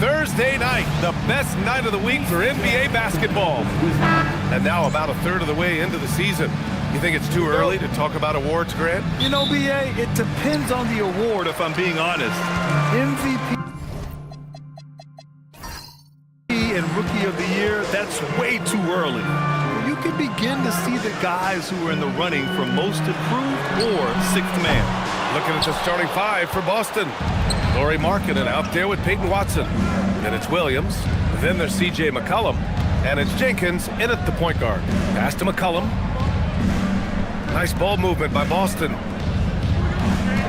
Thursday night, the best night of the week for NBA basketball. And now about a third of the way into the season. You think it's too early to talk about awards, Grant? You know, B.A., it depends on the award, if I'm being honest. MVP and Rookie of the Year, that's way too early. You can begin to see the guys who are in the running for Most Improved or Sixth Man. Looking at the starting five for Boston. Lauri Markkanen out there with Peyton Watson. Then it's Williams. Then there's C.J. McCollum. And it's Jenkins in at the point guard. Pass to McCollum. Nice ball movement by Boston.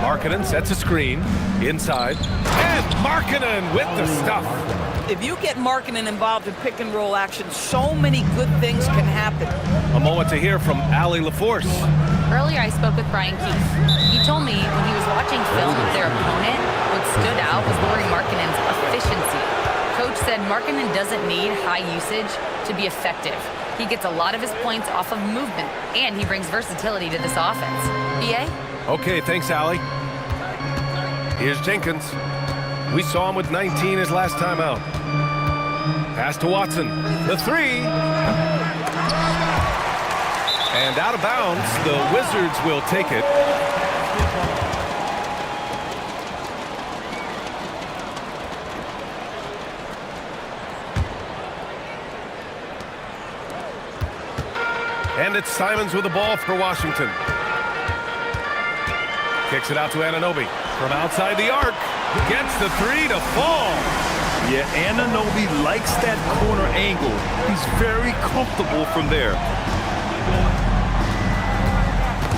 Markkanen sets a screen. Inside. And Markkanen with the stuff. If you get Markkanen involved in pick-and-roll action, so many good things can happen. A moment to hear from Allie LaForce. Earlier, I spoke with Brian Keefe. He told me when he was watching film of their opponent, what stood out was Lauri Markkanen's efficiency. Coach said Markkanen doesn't need high usage to be effective. He gets a lot of his points off of movement, and he brings versatility to this offense. B.A.? Okay, thanks, Allie. Here's Jenkins. We saw him with 19 his last time out. Pass to Watson. The three. And out of bounds, the Wizards will take it. And it's Simons with the ball for Washington. Kicks it out to Anunoby. From outside the arc. Gets the three to fall. Yeah, Anunoby likes that corner angle. He's very comfortable from there.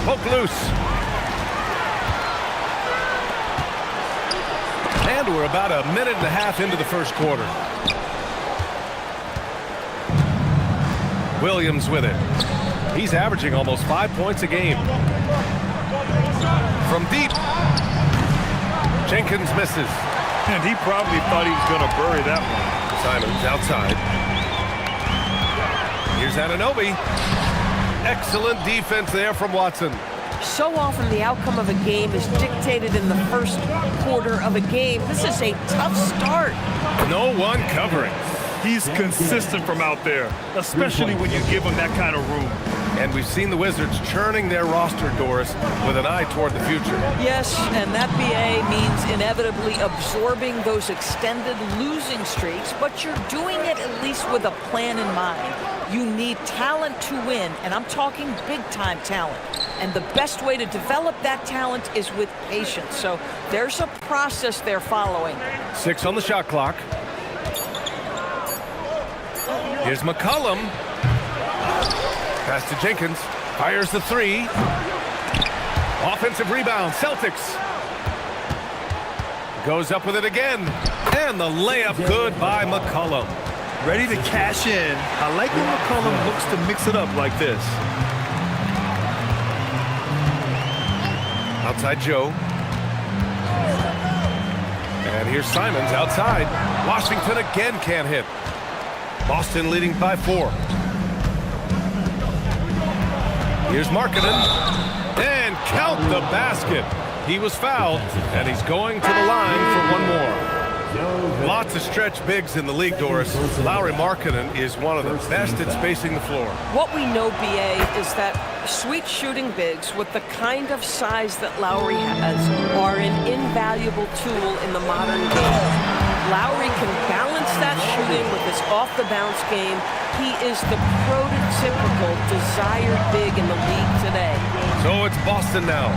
Poke loose. And we're about a minute and a half into the first quarter. Williams with it. He's averaging almost 5 points a game. From deep. Jenkins misses. And he probably thought he was going to bury that one. Simons outside. Here's Anunoby. Excellent defense there from Watson. So often the outcome of a game is dictated in the first quarter of a game. This is a tough start. No one covering. He's consistent from out there, especially when you give him that kind of room. And we've seen the Wizards churning their roster, Doris, with an eye toward the future. Yes, and that BA means inevitably absorbing those extended losing streaks, but you're doing it at least with a plan in mind. You need talent to win, and I'm talking big-time talent. And the best way to develop that talent is with patience. So there's a process they're following. 6 on the shot clock. Here's McCollum. Pass to Jenkins. Fires the three. Offensive rebound. Celtics. Goes up with it again. And the layup good by McCollum. Ready to cash in. I like when McCollum looks to mix it up like this. Outside Joe. And here's Simons outside. Washington again can't hit. Boston leading by 4. Here's Markkanen. And count the basket. He was fouled, and he's going to the line for one more. Lots of stretch bigs in the league, Doris. Lauri Markkanen is one of the best at spacing the floor. What we know, BA, is that sweet shooting bigs with the kind of size that Lauri has are an invaluable tool in the modern game. Lauri can balance that shooting with his off-the-bounce game. He is the prototypical desired big in the league today. So it's Boston now,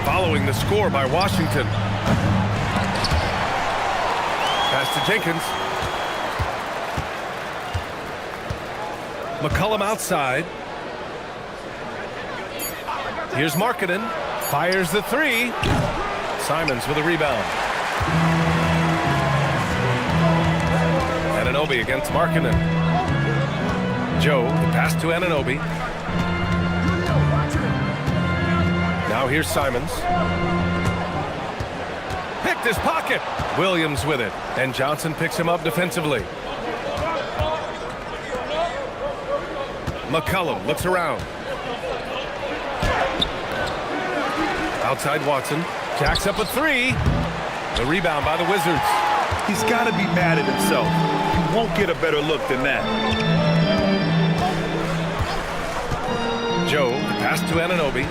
following the score by Washington. Pass to Jenkins. McCollum outside. Here's Markkanen. Fires the three. Simons with a rebound. Anunoby against Markkanen. Joe, the pass to Anunoby. Now here's Simons. Picked his pocket. Williams with it. And Johnson picks him up defensively. McCollum looks around. Outside Watson. Jacks up a three. The rebound by the Wizards. He's got to be mad at himself. He won't get a better look than that. Joe, pass to Anunoby.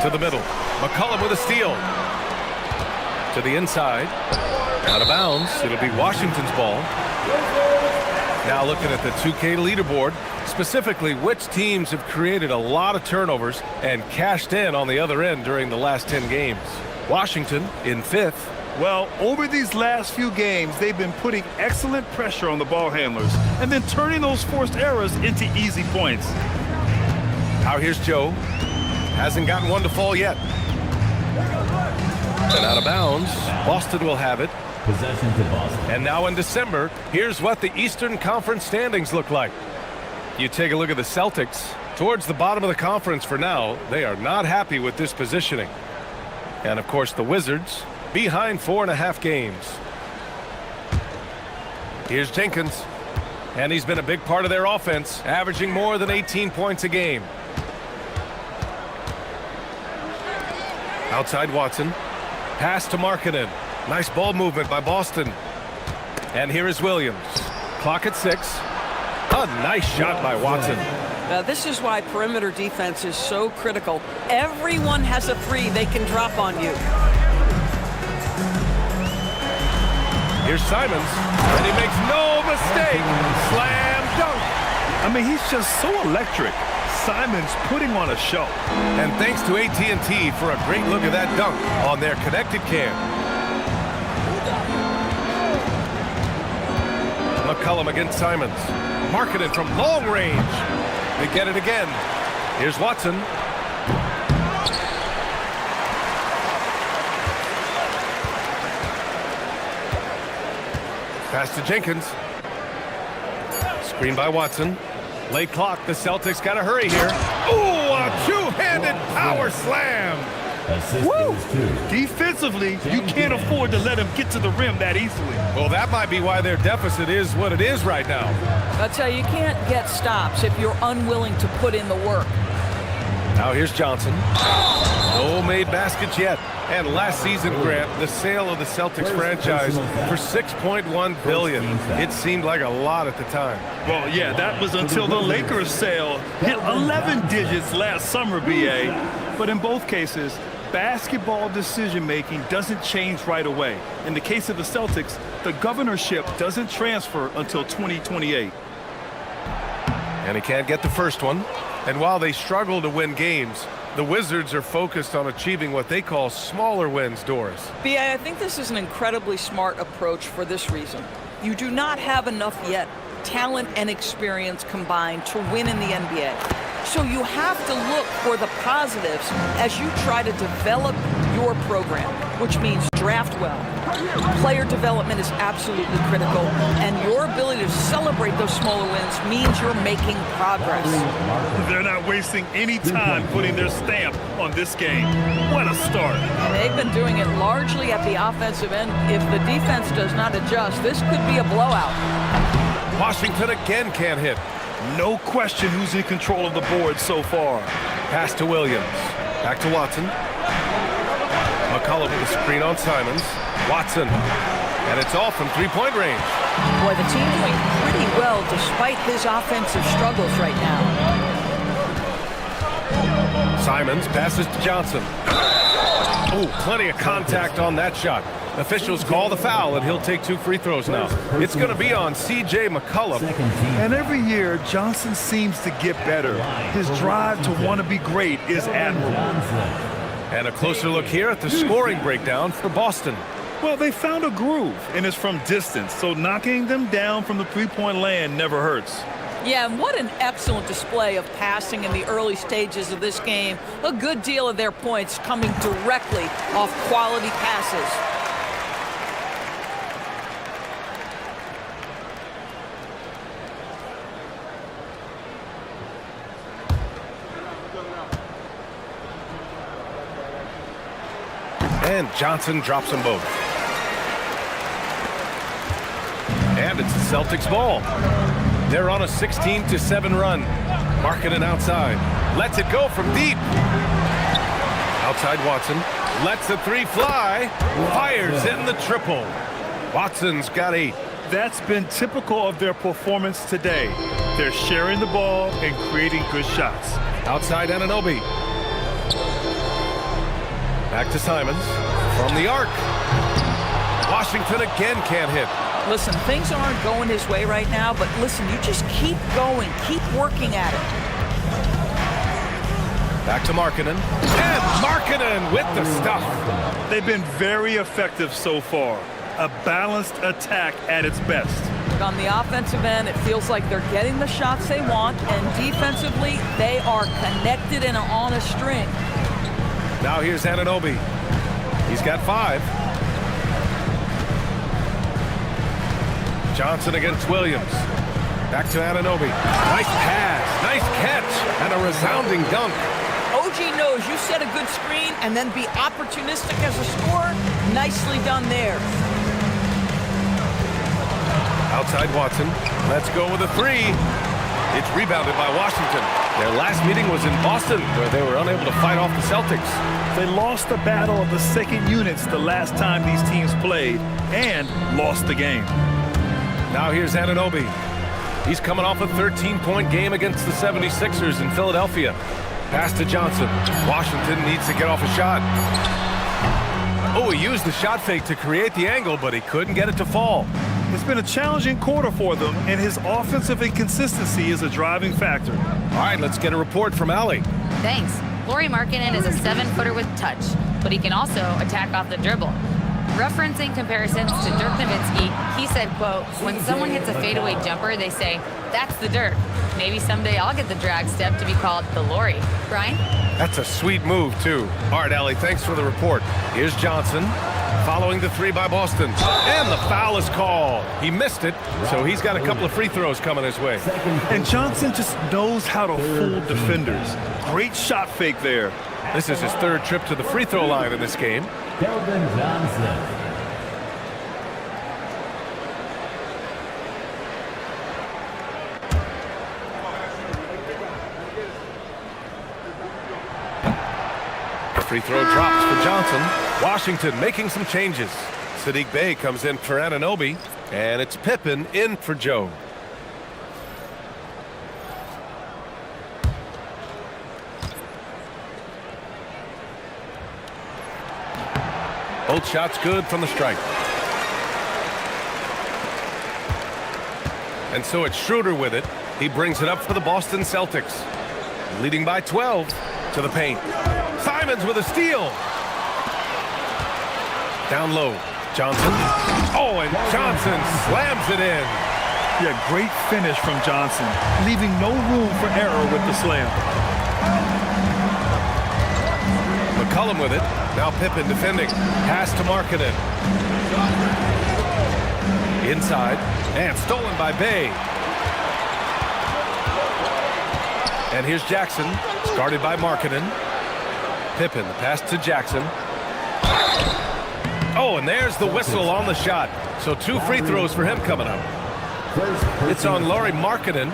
To the middle. McCollum with a steal. To the inside. Out of bounds. It'll be Washington's ball. Now looking at the 2K leaderboard, specifically which teams have created a lot of turnovers and cashed in on the other end during the last 10 games. Washington in 5th. Well, over these last few games, they've been putting excellent pressure on the ball handlers and then turning those forced errors into easy points. Now here's Joe. Hasn't gotten one to fall yet. And out of bounds, Boston will have it. Possession to Boston. And now in December, here's what the Eastern Conference standings look like. You take a look at the Celtics. Towards the bottom of the conference for now, they are not happy with this positioning. And of course the Wizards behind 4.5 games. Here's Jenkins. And he's been a big part of their offense, averaging more than 18 points a game. Outside Watson. Pass to Markkanen. Nice ball movement by Boston. And here is Williams. Clock at 6. A nice shot by Watson. This is why perimeter defense is so critical. Everyone has a three they can drop on you. Here's Simons, and he makes no mistake. Slam dunk. I mean, he's just so electric. Simons putting on a show. And thanks to AT&T for a great look at that dunk on their connected cam. McCollum against Simons. Markkanen from long range. They get it again. Here's Watson. Pass to Jenkins. Screen by Watson. Late clock. The Celtics got to hurry here. Ooh, a two-handed power slam. Woo! Defensively, you can't afford to let him get to the rim that easily. Well, that might be why their deficit is what it is right now. That's how you can't get stops if you're unwilling to put in the work. Now here's Johnson. No made baskets yet. And last season, Grant, the sale of the Celtics franchise for $6.1 billion. It seemed like a lot at the time. Well, yeah, that was until the Lakers sale hit 11 digits last summer, BA. But in both cases, basketball decision-making doesn't change right away. In the case of the Celtics, the governorship doesn't transfer until 2028. And he can't get the first one. And while they struggle to win games, the Wizards are focused on achieving what they call smaller wins, Doris. B.A., I think this is an incredibly smart approach for this reason. You do not have enough yet talent and experience combined to win in the NBA. So you have to look for the positives as you try to develop your program, which means draft well. Player development is absolutely critical, and your ability to celebrate those smaller wins means you're making progress. They're not wasting any time putting their stamp on this game. What a start. And they've been doing it largely at the offensive end. If the defense does not adjust, this could be a blowout. Washington again can't hit. No question who's in control of the board so far. Pass to Williams. Back to Watson. McCollum with a screen on Simons. Watson. And it's off from three-point range. Boy, the team doing pretty well despite his offensive struggles right now. Simons passes to Johnson. Oh, plenty of contact on that shot. Officials call the foul, and he'll take 2 free throws now. It's going to be on C.J. McCollum. And every year, Johnson seems to get better. His drive to want to be great is admirable. And a closer look here at the scoring breakdown for Boston. Well, they found a groove, and it's from distance, so knocking them down from the three-point land never hurts. Yeah, and what an excellent display of passing in the early stages of this game. A good deal of their points coming directly off quality passes. And Johnson drops them both. And it's the Celtics ball. They're on a 16-7 run. Markkanen outside. Lets it go from deep. Outside Watson. Lets the three fly. Fires in the triple. Watson's got 8. That's been typical of their performance today. They're sharing the ball and creating good shots. Outside Anunoby. Back to Simons. From the arc. Washington again can't hit. Listen, things aren't going his way right now, but listen, you just keep going. Keep working at it. Back to Markkanen. And Markkanen with the stuff. They've been very effective so far. A balanced attack at its best. On the offensive end, it feels like they're getting the shots they want, and defensively, they are connected and on a string. Now here's Anunoby. He's got 5. Johnson against Williams. Back to Anunoby. Nice pass, nice catch, and a resounding dunk. OG knows you set a good screen and then be opportunistic as a scorer. Nicely done there. Outside Watson. Let's go with a 3. It's rebounded by Washington. Their last meeting was in Boston, where they were unable to fight off the Celtics. They lost the battle of the second units the last time these teams played and lost the game. Now here's Anunoby. He's coming off a 13-point game against the 76ers in Philadelphia. Pass to Johnson. Washington needs to get off a shot. Oh, he used the shot fake to create the angle, but he couldn't get it to fall. It's been a challenging quarter for them, and his offensive inconsistency is a driving factor. All right, let's get a report from Allie. Thanks. Lauri Markkanen is a 7-footer with touch, but he can also attack off the dribble. Referencing comparisons to Dirk Nowitzki, he said, quote, when someone hits a fadeaway jumper, they say, that's the Dirk. Maybe someday I'll get the drag step to be called the Lauri. Brian? That's a sweet move, too. All right, Allie, thanks for the report. Here's Johnson, following the 3 by Boston. And the foul is called. He missed it, so he's got a couple of free throws coming his way. And Johnson just knows how to fool defenders. Great shot fake there. This is his 3rd trip to the free throw line in this game. Keldon Johnson. The free throw drops for Johnson. Washington making some changes. Saddiq Bey comes in for Anunoby, and it's Pippen in for Joe. Both shots good from the stripe. And so it's Schroeder with it. He brings it up for the Boston Celtics. Leading by 12 to the paint. Simons with a steal. Down low. Johnson. Oh, and Johnson slams it in. Yeah, great finish from Johnson, leaving no room for error with the slam. McCollum with it. Now Pippen defending. Pass to Markkanen. Inside. And stolen by Bey. And here's Jackson. Guarded by Markkanen. Pippen, the pass to Jackson. Oh, and there's the whistle on the shot. So 2 free throws for him coming up. It's on Lauri Markkanen.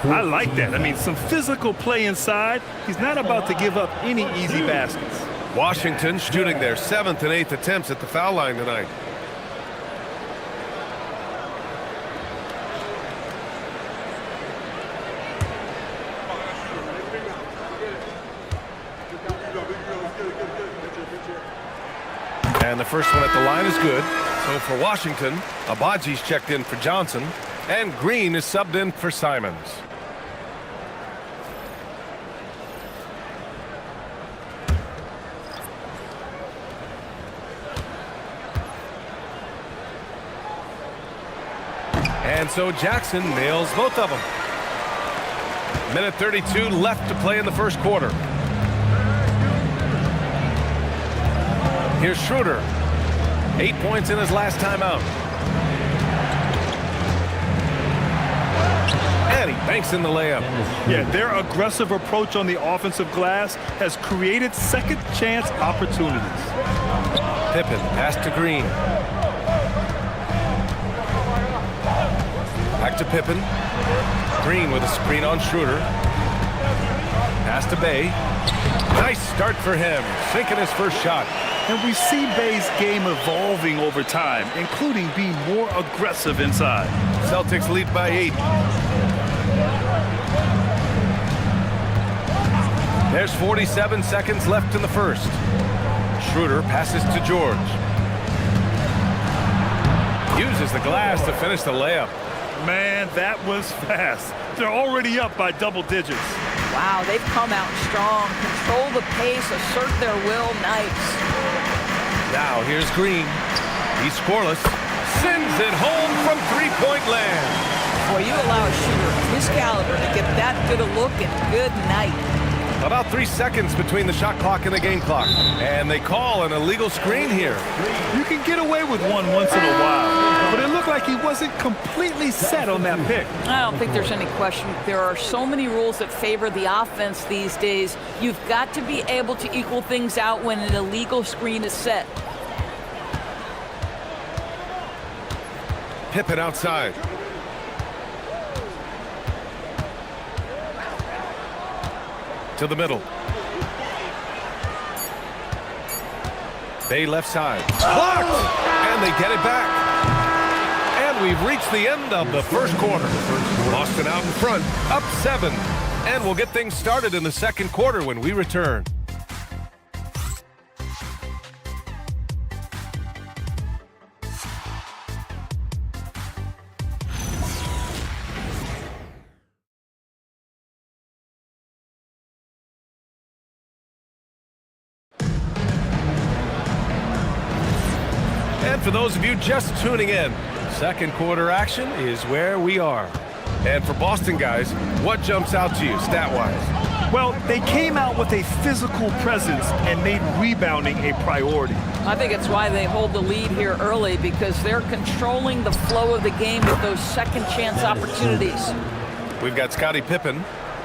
I like that. I mean, some physical play inside. He's not about to give up any easy baskets. Washington shooting their 7th and 8th attempts at the foul line tonight. And the first one at the line is good. So for Washington, Abaji's checked in for Johnson, and Green is subbed in for Simons. And so Jackson nails both of them. Minute 32 left to play in the first quarter. Here's Schroeder. 8 points in his last time out. And he banks in the layup. Yeah, their aggressive approach on the offensive glass has created second chance opportunities. Pippen, pass to Green. Back to Pippen. Green with a screen on Schroeder. Pass to Bey. Nice start for him, sinking his first shot. And we see Bay's game evolving over time, including being more aggressive inside. Celtics lead by 8. There's 47 seconds left in the first. Schroeder passes to George. Uses the glass to finish the layup. Man, that was fast. They're already up by double digits. Wow, they've come out strong. Control the pace, assert their will. Nice. Now here's Green. He's scoreless. Sends it home from three-point land. Boy, you allow a shooter of his caliber to get that good a look, and good night. About 3 seconds between the shot clock and the game clock. And they call an illegal screen here. You can get away with one once in a while, but it looked like he wasn't completely set on that pick. I don't think there's any question. There are so many rules that favor the offense these days. You've got to be able to equal things out when an illegal screen is set. Pippen outside. To the middle. Bay left side. Blocked! And they get it back. And we've reached the end of the first quarter. Boston out in front, up 7. And we'll get things started in the second quarter when we return. And for those of you just tuning in, second quarter action is where we are. And for Boston guys, what jumps out to you stat-wise? Well, they came out with a physical presence and made rebounding a priority. I think it's why they hold the lead here early, because they're controlling the flow of the game with those second chance opportunities. We've got Scottie Pippen,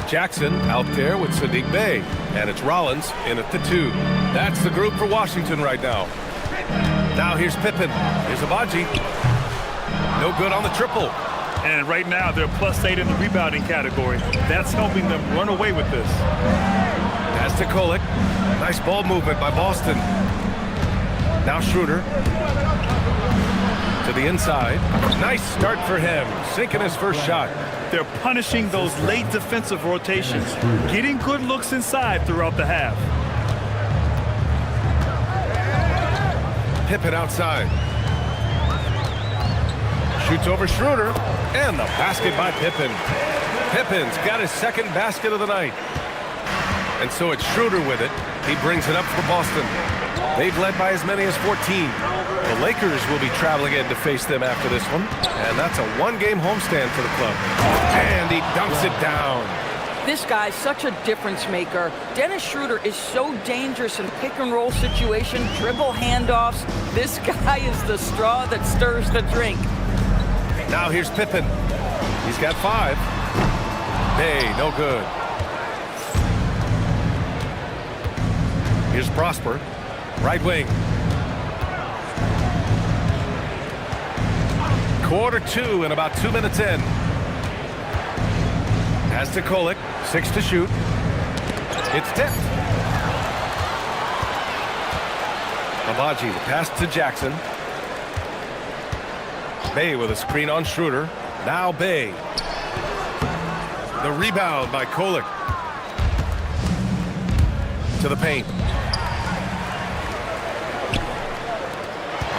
Jackson out there with Sadiq Bey, and it's Rollins in at the 2. That's the group for Washington right now. Now here's Pippen. Here's Abaji. No good on the triple. And right now they're +8 in the rebounding category. That's helping them run away with this. Pass to Kolek. Nice ball movement by Boston. Now Schroeder. To the inside. Nice start for him. Sinking his first shot. They're punishing those late defensive rotations, getting good looks inside throughout the half. Pippen outside. Shoots over Schroeder. And the basket by Pippen. Pippen's got his second basket of the night. And so it's Schroeder with it. He brings it up for Boston. They've led by as many as 14. The Lakers will be traveling in to face them after this one. And that's a one-game homestand for the club. And he dunks it down. This guy's such a difference maker. Dennis Schroeder is so dangerous in pick-and-roll situation, dribble handoffs. This guy is the straw that stirs the drink. Now here's Pippen. He's got 5. Hey, no good. Here's Prosper. Right wing. Quarter 2 and about 2 minutes in. Pass to Kolek. 6 to shoot. It's tipped. Abaji, the pass to Jackson. Bey with a screen on Schroeder. Now Bey. The rebound by Kolek. To the paint.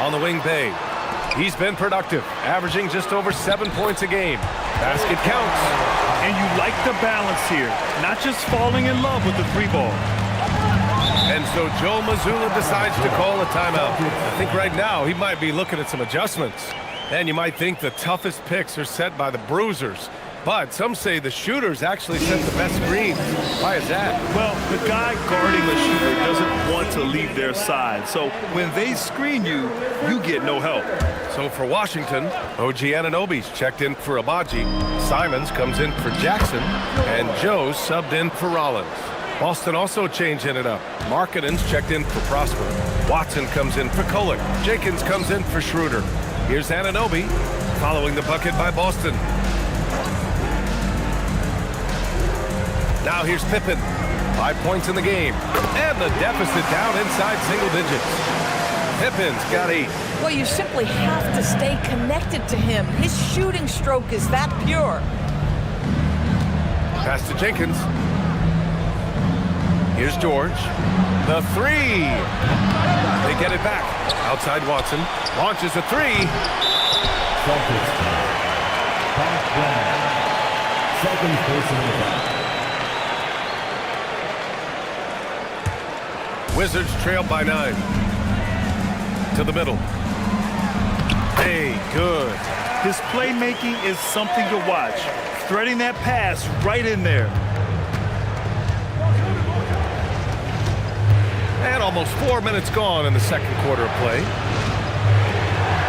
On the wing, Bey. He's been productive, averaging just over 7 points a game. Basket counts. And you like the balance here, not just falling in love with the 3-ball. And so Joe Mazzulla decides to call a timeout. I think right now he might be looking at some adjustments. And you might think the toughest picks are set by the bruisers. But some say the shooters actually set the best screens. Why is that? Well, the guy guarding the shooter doesn't want to leave their side. So when they screen you, you get no help. So for Washington, OG Anunoby's checked in for Abaji. Simons comes in for Jackson. And Joe subbed in for Rollins. Boston also changing it up. Markkanen's checked in for Prosper. Watson comes in for Kolek. Jenkins comes in for Schroeder. Here's Anunoby following the bucket by Boston. Now here's Pippen. 5 points in the game. And the deficit down inside single digits. Pippen's got 8. Well, you simply have to stay connected to him. His shooting stroke is that pure. Pass to Jenkins. Here's George. The 3. They get it back. Outside Watson. Launches a 3. Celtics time. Back down. Second personal foul. Wizards trail by 9. To the middle. Hey, good. His playmaking is something to watch. Threading that pass right in there. And almost 4 minutes gone in the second quarter of play.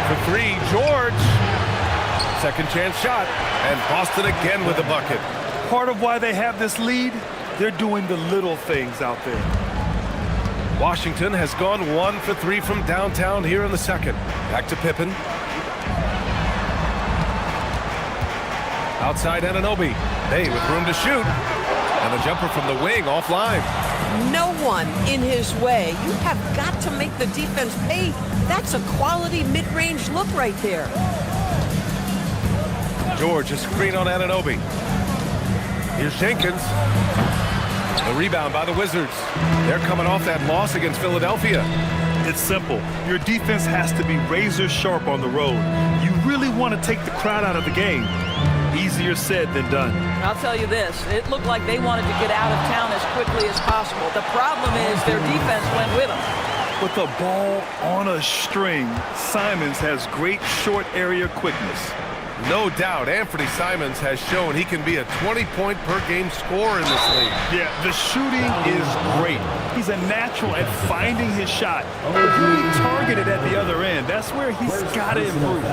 For 3, George. Second chance shot. And Boston again with the bucket. Part of why they have this lead, they're doing the little things out there. Washington has gone 1 for 3 from downtown here in the second. Back to Pippen. Outside Anunoby. Hey, with room to shoot. And the jumper from the wing offline. No one in his way. You have got to make the defense pay. That's a quality mid-range look right there. George, a screen on Anunoby. Here's Jenkins. The rebound by the Wizards. They're coming off that loss against Philadelphia. It's simple. Your defense has to be razor sharp on the road. You really want to take the crowd out of the game. Easier said than done. I'll tell you this, it looked like they wanted to get out of town as quickly as possible. The problem is their defense went with them. With the ball on a string, Simons has great short area quickness. No doubt, Anthony Simons has shown he can be a 20-point-per-game scorer in this league. Yeah, the shooting is great. He's a natural at finding his shot. Really targeted at the other end. That's where he's got to improve.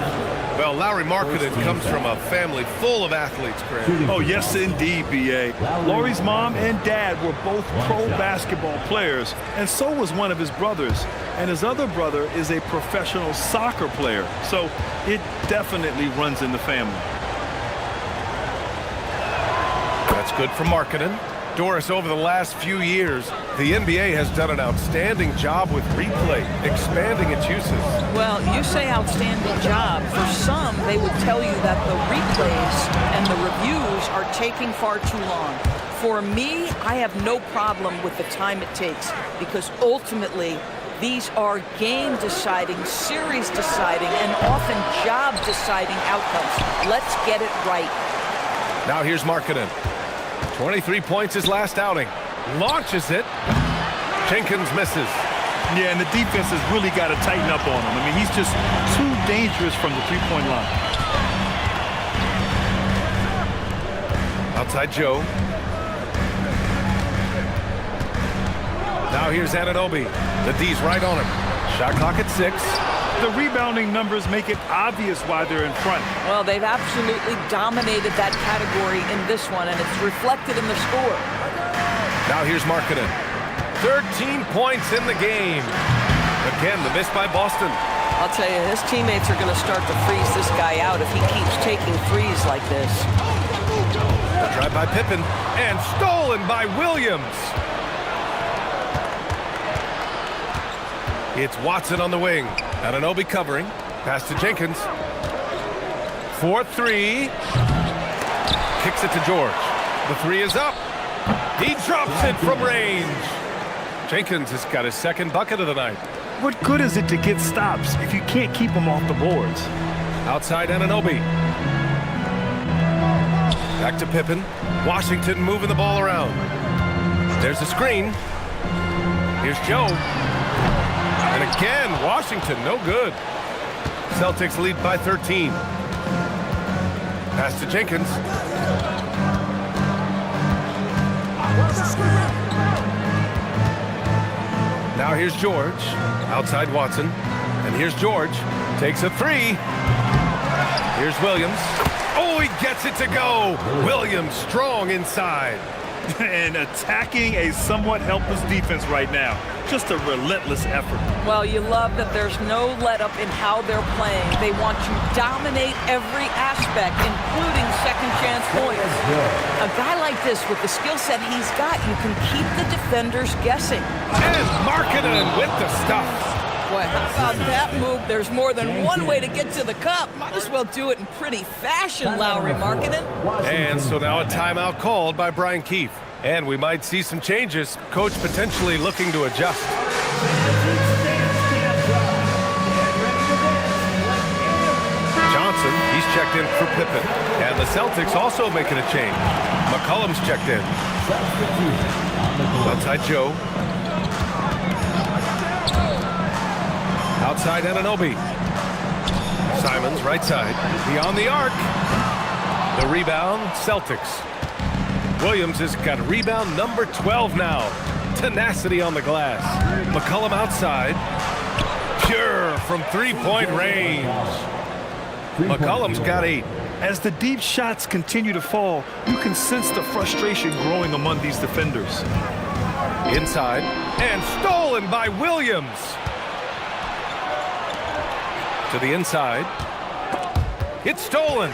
Well, Larry Markkinen comes from a family full of athletes, Grant. Oh, yes, indeed, B.A. Laurie's mom and dad were both pro basketball players, and so was one of his brothers. And his other brother is a professional soccer player. So it definitely runs in the family. That's good for Markkinen. Doris, over the last few years, the NBA has done an outstanding job with replay, expanding its uses. Well, you say outstanding job. For some, they would tell you that the replays and the reviews are taking far too long. For me, I have no problem with the time it takes because ultimately, these are game-deciding, series-deciding, and often job-deciding outcomes. Let's get it right. Now here's Markkinen. 23 points his last outing. Launches it. Jenkins misses. Yeah, and the defense has really got to tighten up on him. I mean, he's just too dangerous from the three-point line. Outside Joe. Now here's Anunoby. The D's right on him. Shot clock at 6. The rebounding numbers make it obvious why they're in front. Well, they've absolutely dominated that category in this one, and it's reflected in the score. Now here's Markkinen. 13 points in the game. Again, the miss by Boston. I'll tell you, his teammates are going to start to freeze this guy out if he keeps taking threes like this. A drive by Pippen, and stolen by Williams. It's Watson on the wing. Anunoby covering. Pass to Jenkins. 4-3. Kicks it to George. The 3 is up. He drops it from range. Jenkins has got his second bucket of the night. What good is it to get stops if you can't keep them off the boards? Outside Anunoby. Back to Pippen. Washington moving the ball around. There's a screen. Here's Joe. And again, Washington, no good. Celtics lead by 13. Pass to Jenkins. Now here's George. Outside Watson. And here's George. Takes a 3. Here's Williams. Oh, he gets it to go. Williams strong inside. And attacking a somewhat helpless defense right now. Just a relentless effort. Well, you love that there's no let-up in how they're playing. They want to dominate every aspect, including second-chance points. A guy like this, with the skill set he's got, you can keep the defenders guessing. And Markkanen with the stuff. Boy, how about that move? There's more than one way to get to the cup. Might as well do it in pretty fashion, Lowry Markkanen. And so now a timeout called by Brian Keefe. And we might see some changes. Coach potentially looking to adjust. Johnson, he's checked in for Pippen. And the Celtics also making a change. McCollum's checked in. Outside Joe. Outside Anunoby. Simons, right side. Beyond the arc. The rebound, Celtics. Williams has got rebound number 12 now. Tenacity on the glass. McCollum outside. Pure from three-point range. McCollum's got 8. As the deep shots continue to fall, you can sense the frustration growing among these defenders. Inside. And stolen by Williams. To the inside. It's stolen.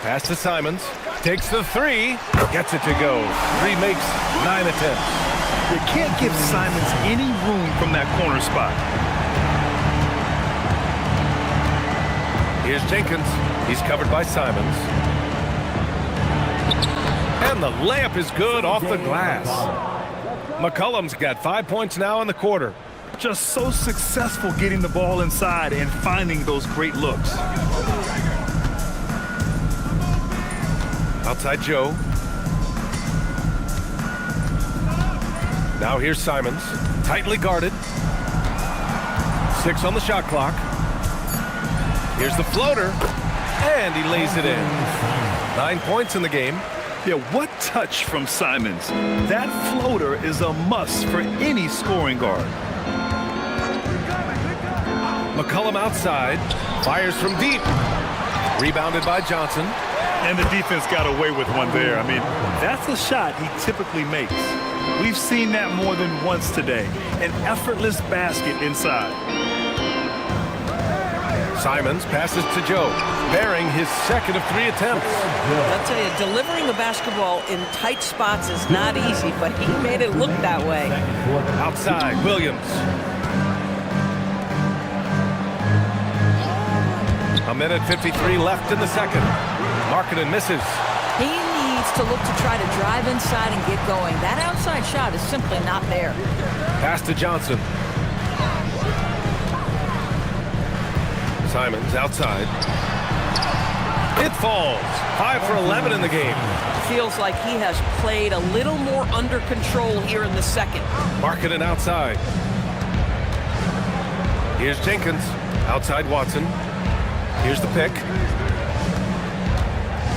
Pass to Simons. Takes the 3. Gets it to go. 3 makes 9 attempts. You can't give Simons any room from that corner spot. Here's Jenkins. He's covered by Simons. And the layup is good off the glass. McCollum's got 5 points now in the quarter. Just so successful getting the ball inside and finding those great looks. Outside Joe. Now here's Simons. Tightly guarded. 6 on the shot clock. Here's the floater. And he lays it in. 9 points in the game. Yeah, what touch from Simons. That floater is a must for any scoring guard. McCollum outside. Fires from deep. Rebounded by Johnson. And the defense got away with one there. I mean, that's a shot he typically makes. We've seen that more than once today. An effortless basket inside. Simons passes to Joe, bearing his second of 3 attempts. I'll tell you, delivering the basketball in tight spots is not easy, but he made it look that way. Outside, Williams. A minute 53 left in the second. Markkanen misses. He needs to look to try to drive inside and get going. That outside shot is simply not there. Pass to Johnson. Simons outside. It falls. 5 for 11 in the game. Feels like he has played a little more under control here in the second. Markkanen outside. Here's Jenkins. Outside Watson. Here's the pick.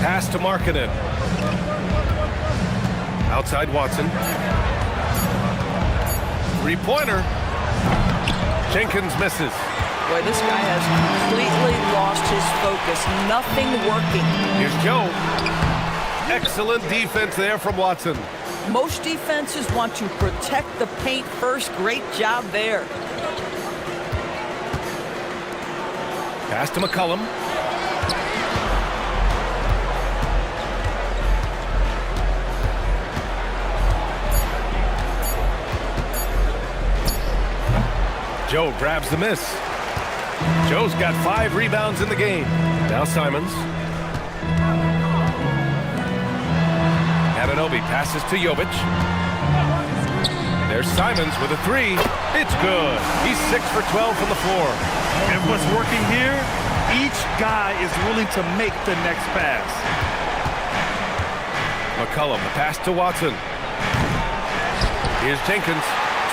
Pass to Markkanen. Outside Watson. 3-pointer. Jenkins misses. Boy, this guy has completely lost his focus. Nothing working. Here's Joe. Excellent defense there from Watson. Most defenses want to protect the paint first. Great job there. Pass to McCollum. Joe grabs the miss. Joe's got 5 rebounds in the game. Now Simons. Anunoby passes to Jovic. There's Simons with a 3. It's good. He's 6 for 12 from the floor. And what's working here, each guy is willing to make the next pass. McCollum, the pass to Watson. Here's Jenkins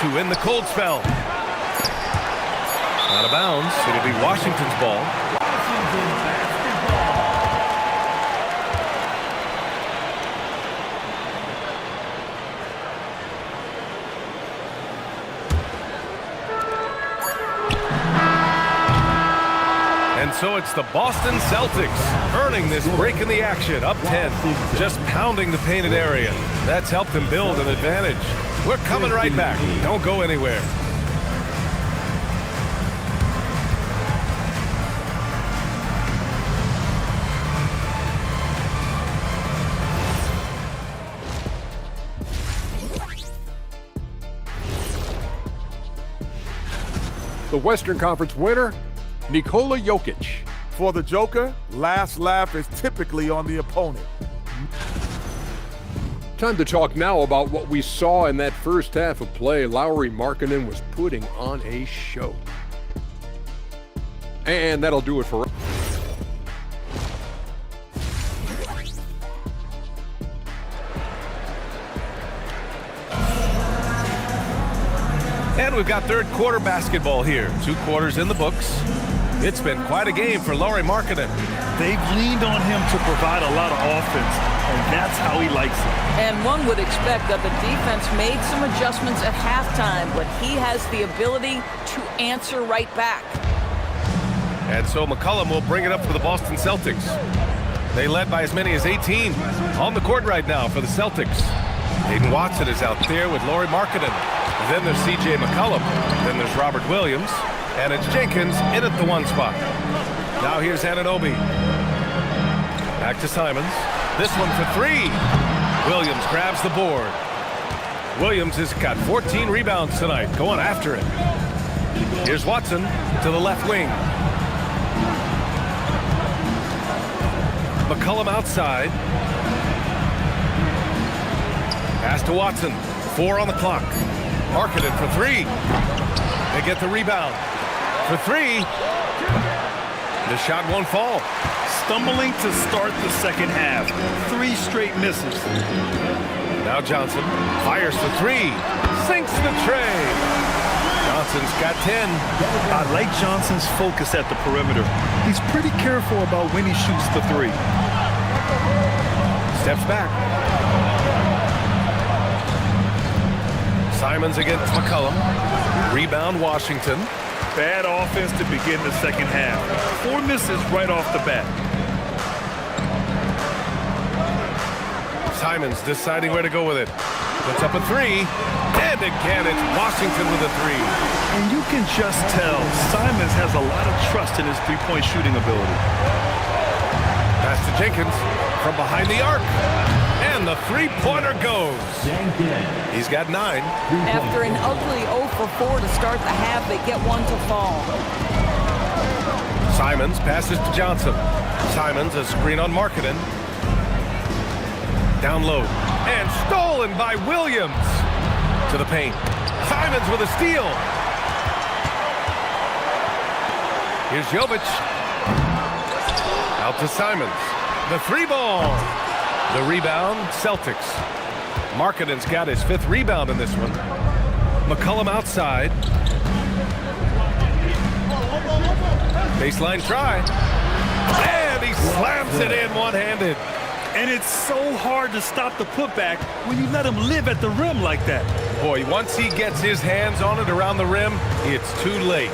to win the cold spell. Out of bounds. It'll be Washington's ball. And so it's the Boston Celtics earning this break in the action, up 10, just pounding the painted area. That's helped them build an advantage. We're coming right back. Don't go anywhere. The Western Conference winner, Nikola Jokic. For the Joker, last laugh is typically on the opponent. Time to talk now about what we saw in that first half of play. Lauri Markkanen was putting on a show. And that'll do it for And we've got third quarter basketball here. 2 quarters in the books. It's been quite a game for Lauri Markkanen. They've leaned on him to provide a lot of offense, and that's how he likes it. And one would expect that the defense made some adjustments at halftime, but he has the ability to answer right back. And so McCollum will bring it up for the Boston Celtics. They led by as many as 18 on the court right now for the Celtics. Hayden Watson is out there with Lauri Markkanen. Then there's C.J. McCollum. Then there's Robert Williams. And it's Jenkins in at the 1 spot. Now here's Anunoby. Back to Simons. This one for 3. Williams grabs the board. Williams has got 14 rebounds tonight, going after it. Here's Watson to the left wing. McCollum outside. Pass to Watson. 4 on the clock. Markkanen for 3. They get the rebound. For 3. The shot won't fall. Stumbling to start the second half. 3 straight misses. Now Johnson fires for 3. Sinks the tray. Johnson's got 10. I like Johnson's focus at the perimeter. He's pretty careful about when he shoots the 3. Steps back. Simons against McCollum. Rebound Washington. Bad offense to begin the second half. 4 misses right off the bat. Simons deciding where to go with it. Puts up a 3. And again, it's Washington with a 3. And you can just tell Simons has a lot of trust in his three-point shooting ability. Pass to Jenkins from behind the arc. And the three-pointer goes. He's got 9. After an ugly 0 for 4 to start the half, they get 1 to fall. Simons passes to Johnson. Simons a screen on Markkanen. Down low. And stolen by Williams. To the paint. Simons with a steal. Here's Jovic. Out to Simons. The 3-ball. The rebound, Celtics. Markkanen's got his 5th rebound in this one. McCollum outside. Baseline try. And he slams it in one-handed. And it's so hard to stop the putback when you let him live at the rim like that. Boy, once he gets his hands on it around the rim, it's too late.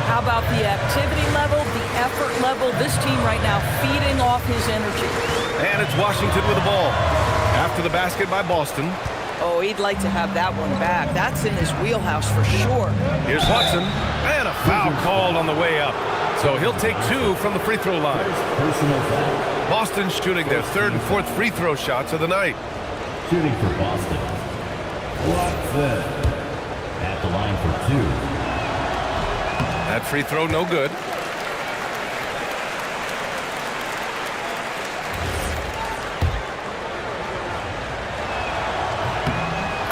How about the activity level, the effort level? This team right now feeding off his energy. And it's Washington with the ball. After the basket by Boston. Oh, he'd like to have that one back. That's in his wheelhouse for sure. Here's Watson. And a foul called on the way up. So he'll take 2 from the free throw line. Personal foul. Boston shooting their 3rd and 4th free throw shots of the night. Shooting for Boston. Watson at the line for 2. That free throw no good.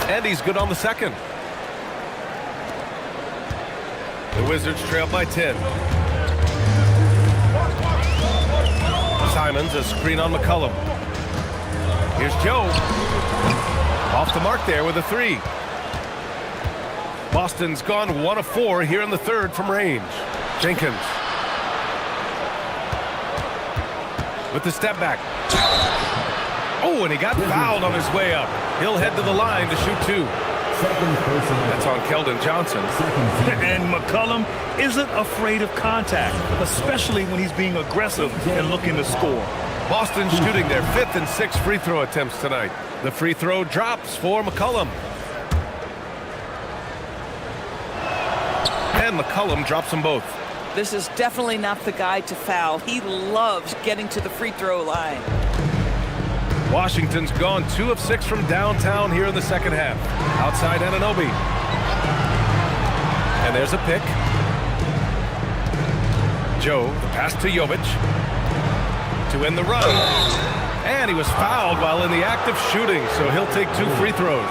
And he's good on the second. The Wizards trail by 10. Simons a screen on McCollum. Here's Joe. Off the mark there with a 3. Boston's gone 1 of 4 here in the 3rd from range. Jenkins. With the step back. Oh, and he got fouled on his way up. He'll head to the line to shoot 2. Second personal. That's on Keldon Johnson. Second team. And McCollum isn't afraid of contact, especially when he's being aggressive and looking to score. Boston shooting their 5th and 6th free throw attempts tonight. The free throw drops for McCollum. And McCollum drops them both. This is definitely not the guy to foul. He loves getting to the free throw line. Washington's gone 2 of 6 from downtown here in the second half. Outside Anunoby. And there's a pick. Joe, the pass to Jovic. To end the run. And he was fouled while in the act of shooting, so he'll take 2 free throws.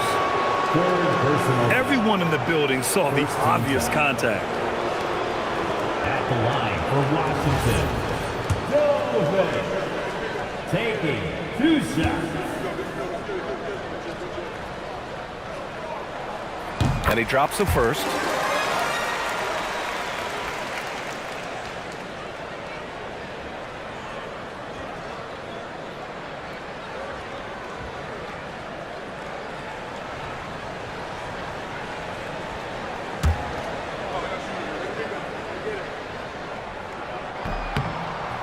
Everyone in the building saw the obvious contact. At the line for Washington, Jovic, taking 2 shots. And he drops the first.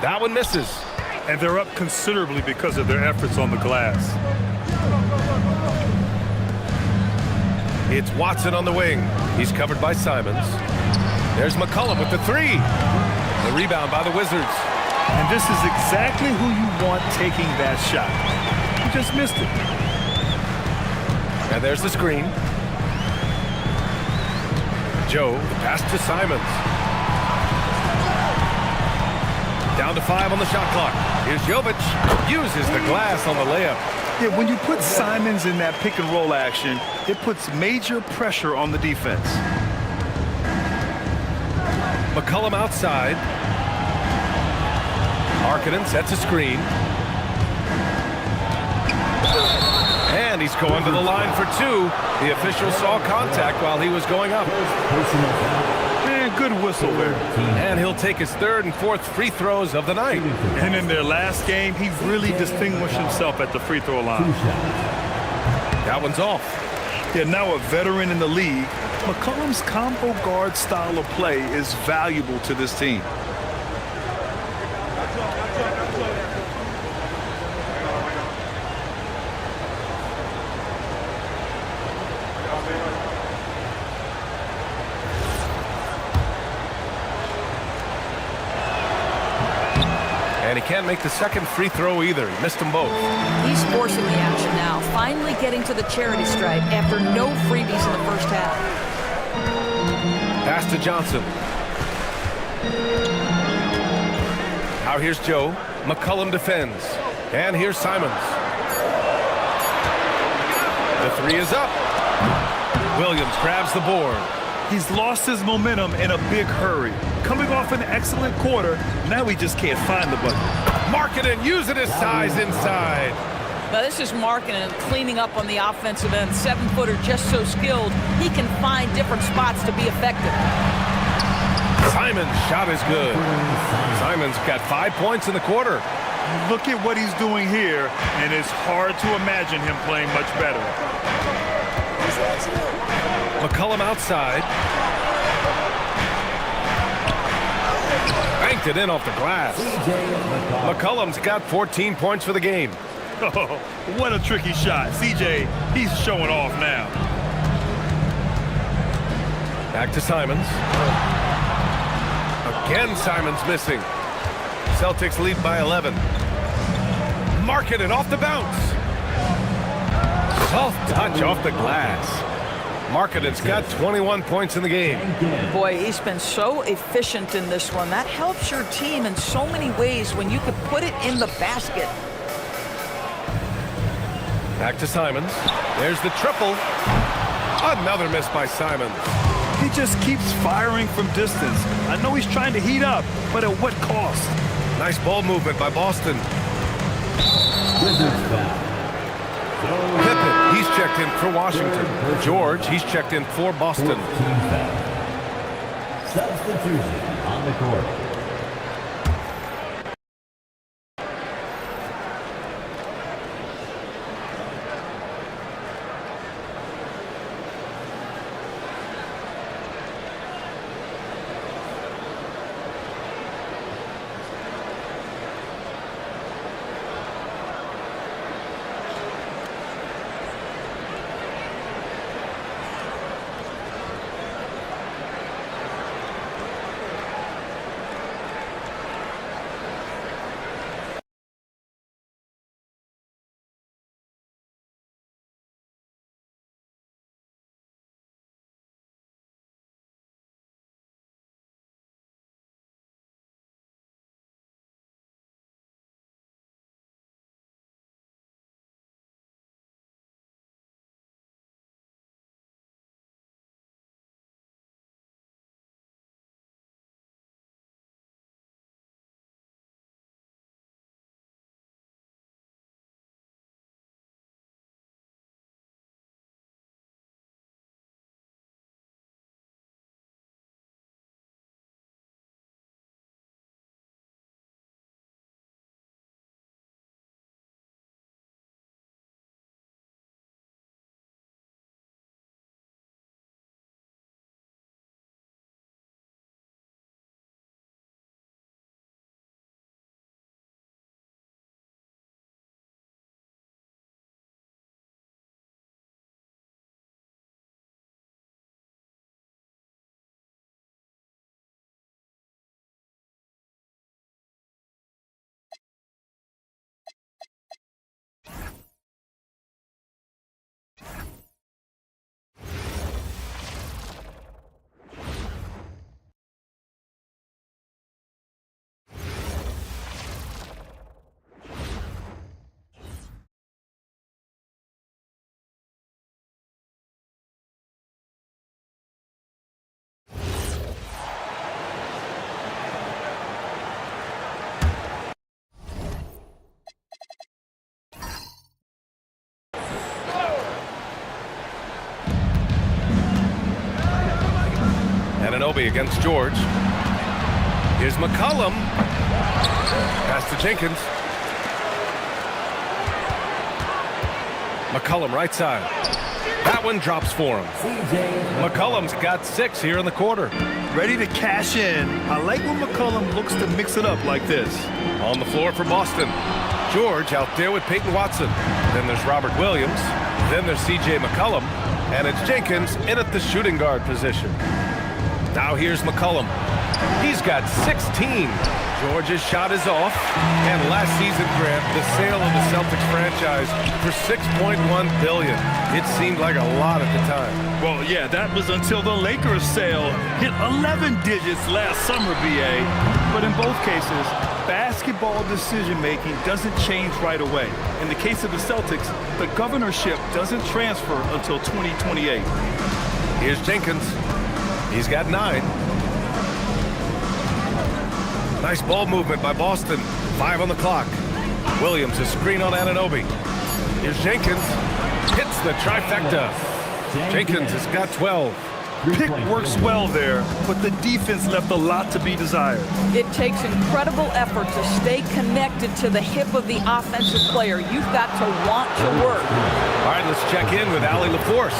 That one misses. And they're up considerably because of their efforts on the glass. It's Watson on the wing. He's covered by Simons. There's McCollum with the 3. The rebound by the Wizards. And this is exactly who you want taking that shot. He just missed it. And there's the screen. Joe, the pass to Simons. Down to 5 on the shot clock. Here's Jovic. Uses the glass on the layup. Yeah, when you put Simons in that pick and roll action, it puts major pressure on the defense. McCollum outside. Markkanen sets a screen. And he's going to the line for 2. The official saw contact while he was going up. Man, good whistle there. And he'll take his 3rd and 4th free throws of the night. And in their last game, he really distinguished himself at the free throw line. That one's off. Yeah, now a veteran in the league, McCollum's combo guard style of play is valuable to this team. And he can't make the 2nd free throw either. He missed them both. He's forcing the action now, finally getting to the charity stripe after no freebies in the first half. Pass to Johnson. Now here's Joe. McCollum defends. And here's Simons. The 3 is up. Williams grabs the board. He's lost his momentum in a big hurry. Coming off an excellent quarter, now he just can't find the button. Markkanen using his size inside. Now this is Markkanen cleaning up on the offensive end. 7-footer, just so skilled. He can find different spots to be effective. Simon's shot is good. Simon's got 5 points in the quarter. Look at what he's doing here, and it's hard to imagine him playing much better. McCollum outside. Banked it in off the glass. McCollum's got 14 points for the game. Oh, what a tricky shot. CJ, he's showing off now. Back to Simons. Again, Simons missing. Celtics lead by 11. Markkanen off the bounce. Soft touch off the glass. Markkanen's got 21 points in the game. Boy, he's been so efficient in this one. That helps your team in so many ways when you can put it in the basket. Back to Simons. There's the triple. Another miss by Simons. He just keeps firing from distance. I know he's trying to heat up, but at what cost? Nice ball movement by Boston. Pippen, he's checked in for Washington. George, he's checked in for Boston. Substitution on the court. Anunoby against George. Here's McCollum. Pass to Jenkins. McCollum right side. That one drops for him. McCollum's got 6 here in the quarter. Ready to cash in. I like when McCollum looks to mix it up like this. On the floor for Boston. George out there with Peyton Watson. Then there's Robert Williams. Then there's C.J. McCollum. And it's Jenkins in at the shooting guard position. Now here's McCollum. He's got 16. George's shot is off. And last season, Grant, the sale of the Celtics franchise for $6.1 billion. It seemed like a lot at the time. Well, yeah, that was until the Lakers sale hit 11 digits last summer, BA. But in both cases, basketball decision-making doesn't change right away. In the case of the Celtics, the governorship doesn't transfer until 2028. Here's Jenkins. He's got 9. Nice ball movement by Boston. 5 on the clock. Williams, a screen on Anunoby. Here's Jenkins. Hits the trifecta. Jenkins has got 12. Pick works well there, but the defense left a lot to be desired. It takes incredible effort to stay connected to the hip of the offensive player. You've got to want to work. All right, let's check in with Allie LaForce.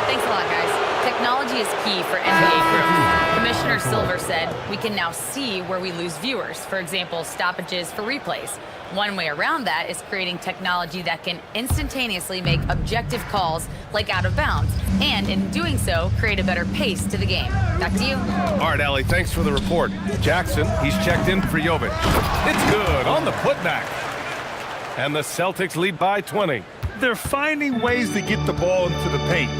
Thanks a lot, guys. Technology is key for NBA growth. Commissioner Silver said we can now see where we lose viewers. For example, stoppages for replays. One way around that is creating technology that can instantaneously make objective calls like out of bounds, and in doing so, create a better pace to the game. Back to you. All right, Allie, thanks for the report. Jackson, he's checked in for Jovic. It's good on the putback. And the Celtics lead by 20. They're finding ways to get the ball into the paint.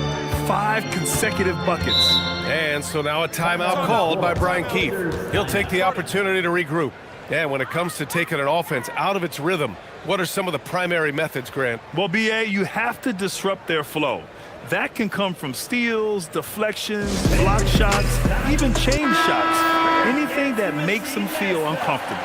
5 consecutive buckets. And so now a timeout called by Brian Keefe. He'll take the opportunity to regroup. And when it comes to taking an offense out of its rhythm, what are some of the primary methods, Grant? Well, BA, you have to disrupt their flow. That can come from steals, deflections, block shots, even chain shots. Anything that makes them feel uncomfortable.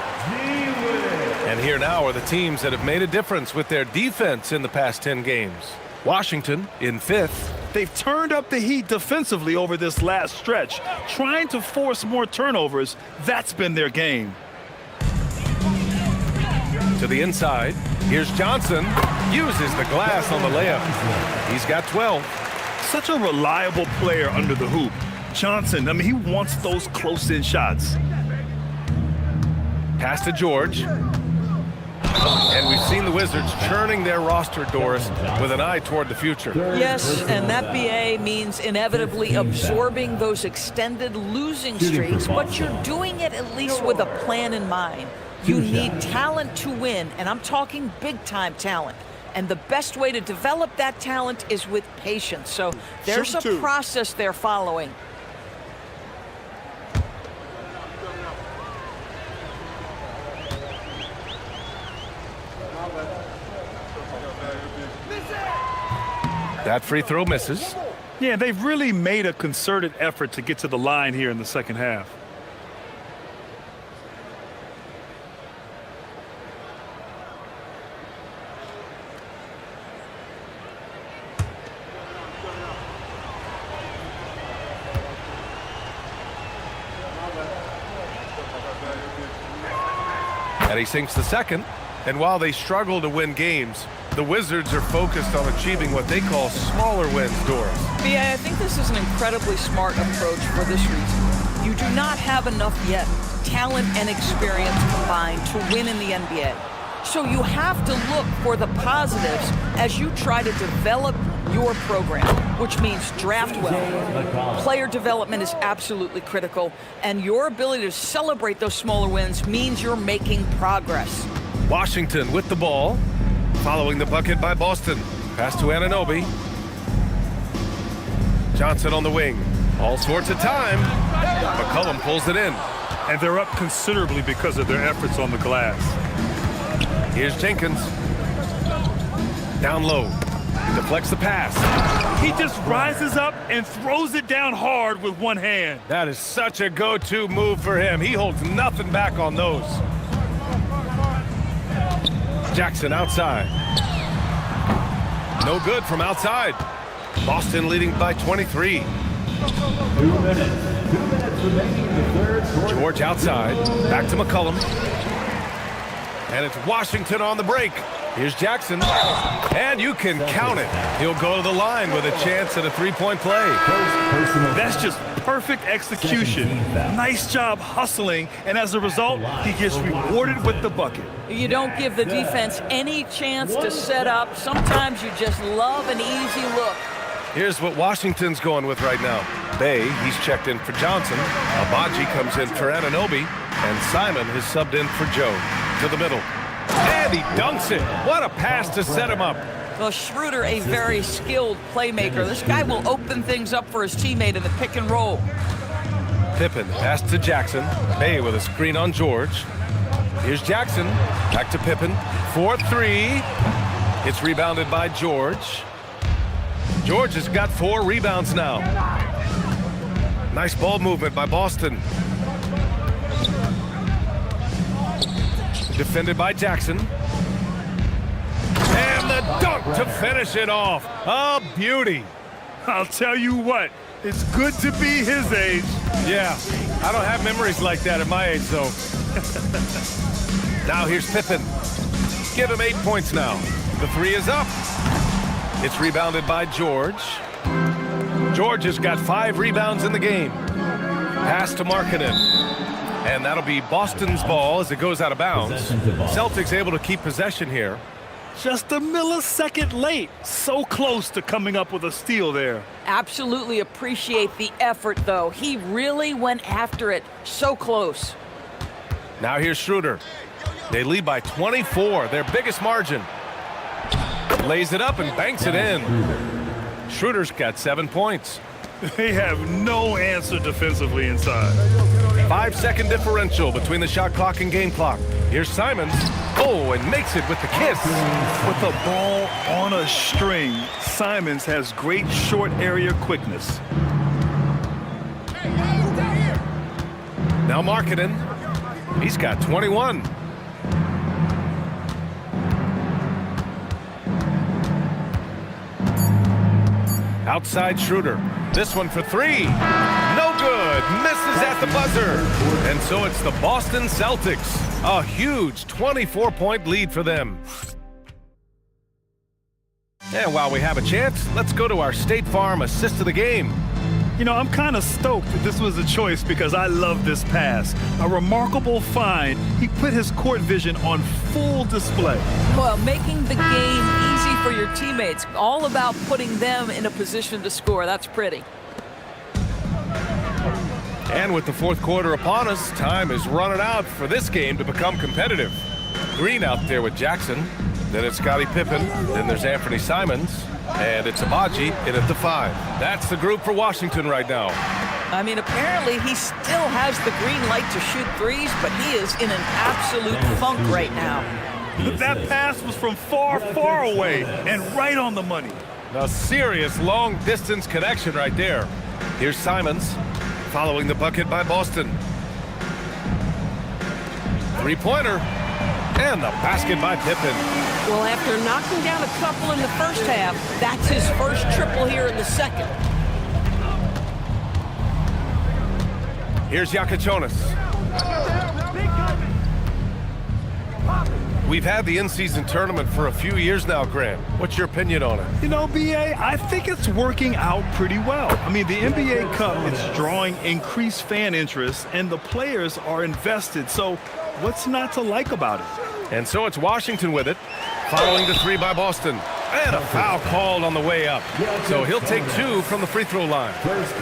And here now are the teams that have made a difference with their defense in the past 10 games. Washington in 5th. They've turned up the heat defensively over this last stretch, trying to force more turnovers. That's been their game. To the inside, here's Johnson. Uses the glass on the layup. He's got 12. Such a reliable player under the hoop. Johnson, I mean, he wants those close-in shots. Pass to George. And we've seen the Wizards churning their roster, Doris, with an eye toward the future. Yes, and that BA means inevitably absorbing those extended losing streaks, but you're doing it at least with a plan in mind. You need talent to win, and I'm talking big-time talent. And the best way to develop that talent is with patience. So there's a process they're following. That free throw misses. Yeah, they've really made a concerted effort to get to the line here in the second half. And he sinks the second. And while they struggle to win games, the Wizards are focused on achieving what they call smaller wins, Doris. BA, I think this is an incredibly smart approach for this reason. You do not have enough yet, talent and experience combined, to win in the NBA. So you have to look for the positives as you try to develop your program, which means draft well. Player development is absolutely critical, and your ability to celebrate those smaller wins means you're making progress. Washington with the ball, following the bucket by Boston. Pass to Anunoby. Johnson on the wing. All sorts of time. McCollum pulls it in. And they're up considerably because of their efforts on the glass. Here's Jenkins. Down low. Deflects the pass. He just rises up and throws it down hard with one hand. That is such a go-to move for him. He holds nothing back on those. Jackson outside. No good from outside. Boston leading by 23. 2 minutes. 2 minutes remaining in the third quarter. George outside. Back to McCollum. And it's Washington on the break. Here's Jackson. And you can count it. He'll go to the line with a chance at a three-point play. That's just perfect execution. Nice job hustling, and as a result, he gets rewarded with the bucket. You don't give the defense any chance to set up. Sometimes you just love an easy look. Here's what Washington's going with right now. Bay, he's checked in for Johnson. Abaji comes in for Anunoby. And Simon has subbed in for Joe. To the middle. And he dunks it. What a pass to set him up. Well, Schroeder, a very skilled playmaker. This guy will open things up for his teammate in the pick and roll. Pippen pass to Jackson. Bay with a screen on George. Here's Jackson. Back to Pippen. 4-3. It's rebounded by George. George has got 4 rebounds now. Nice ball movement by Boston. Defended by Jackson. And the dunk to finish it off. A beauty. I'll tell you what, it's good to be his age. Yeah, I don't have memories like that at my age, though. Now here's Pippen. Give him 8 points now. The 3 is up. It's rebounded by George. George has got 5 rebounds in the game. Pass to Markkanen. And that'll be Boston's ball as it goes out of bounds. Celtics able to keep possession here. Just a millisecond late. So close to coming up with a steal there. Absolutely appreciate the effort, though. He really went after it. So close. Now here's Schroeder. They lead by 24, their biggest margin. Lays it up and banks it in. Schroeder's got 7 points. They have no answer defensively inside. 5-second differential between the shot clock and game clock. Here's Simons. Oh, and makes it with the kiss. With the ball on a string, Simons has great short area quickness. Now Markkanen. He's got 21. Outside Schroeder. This one for 3. No good. Misses at the buzzer. And so it's the Boston Celtics. A huge 24-point lead for them. And while we have a chance, let's go to our State Farm assist of the game. You know, I'm kind of stoked that this was a choice because I love this pass. A remarkable find. He put his court vision on full display. Well, making the game easy for your teammates. All about putting them in a position to score. That's pretty. And with the fourth quarter upon us, time is running out for this game to become competitive. Green out there with Jackson. Then it's Scottie Pippen. Then there's Anthony Simons. And it's Abaji in at the 5. That's the group for Washington right now. I mean, apparently he still has the green light to shoot threes, but he is in an absolute funk right now. That pass was from far, far away and right on the money. A serious long-distance connection right there. Here's Simons following the bucket by Boston. Three-pointer. And the basket by Pippen. Well, after knocking down a couple in the first half, that's his first triple here in the second. Here's Yakachonis. We've had the in-season tournament for a few years now, Grant. What's your opinion on it? You know, B.A., I think it's working out pretty well. I mean, the NBA Cup is drawing increased fan interest, and the players are invested. So what's not to like about it? And so it's Washington with it, following the 3 by Boston. And a foul called on the way up. So he'll take 2 from the free throw line.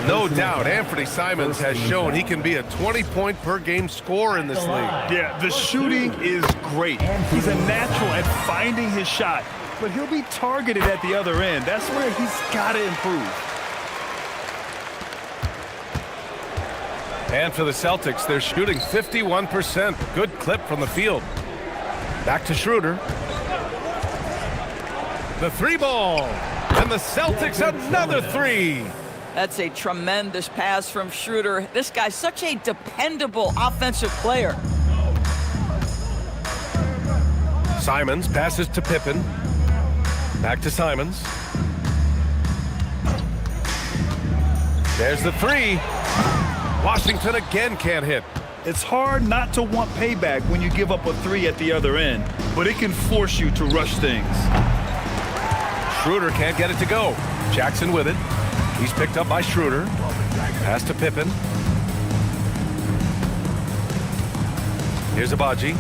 No doubt, Anthony Simons has shown he can be a 20-point-per-game scorer in this league. Yeah, the shooting is great. He's a natural at finding his shot, but he'll be targeted at the other end. That's where he's got to improve. And for the Celtics, they're shooting 51%. Good clip from the field. Back to Schroeder. The 3-ball. And the Celtics another 3. That's a tremendous pass from Schroeder. This guy's such a dependable offensive player. Simons passes to Pippen. Back to Simons. There's the 3. Washington again can't hit. It's hard not to want payback when you give up a 3 at the other end, but it can force you to rush things. Schroeder can't get it to go. Jackson with it. He's picked up by Schroeder. Pass to Pippen. Here's Abaji.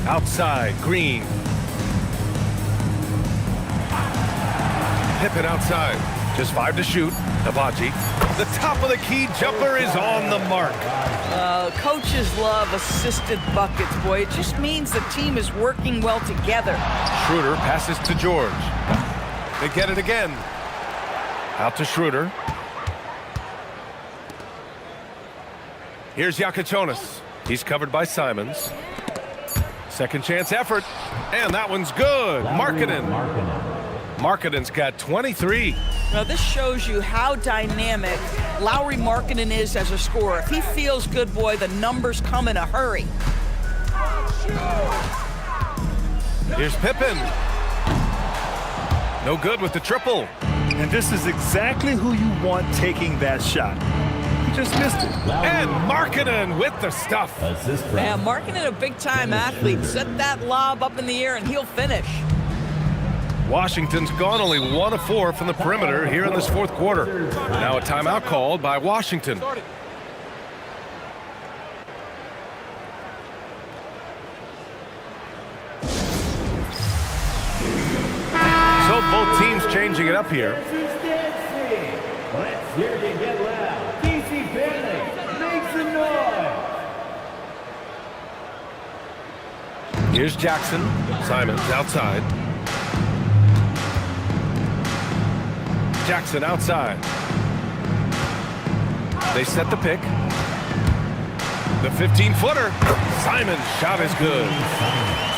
Outside, Green. Pippen outside. Just 5 to shoot. Abaji. The top of the key jumper is on the mark. Coaches love assisted buckets, boy. It just means the team is working well together. Schroeder passes to George. They get it again. Out to Schroeder. Here's Yakichonis. He's covered by Simons. Second chance effort. And that one's good. Markkanen. Markkanen's got 23. Now, this shows you how dynamic Lauri Markkanen is as a scorer. If he feels good, boy, the numbers come in a hurry. Here's Pippen. No good with the triple. And this is exactly who you want taking that shot. He just missed it. And Markkanen with the stuff. Man, Markkanen, a big-time athlete. Set that lob up in the air, and he'll finish. Washington's gone only 1 of 4 from the perimeter here in this fourth quarter. Now a timeout called by Washington. So both teams changing it up here. Let's hear you get loud. DC Panic, make some noise. Here's Jackson. Simons outside. Jackson outside. They set the pick. The 15-footer. Simon's shot is good.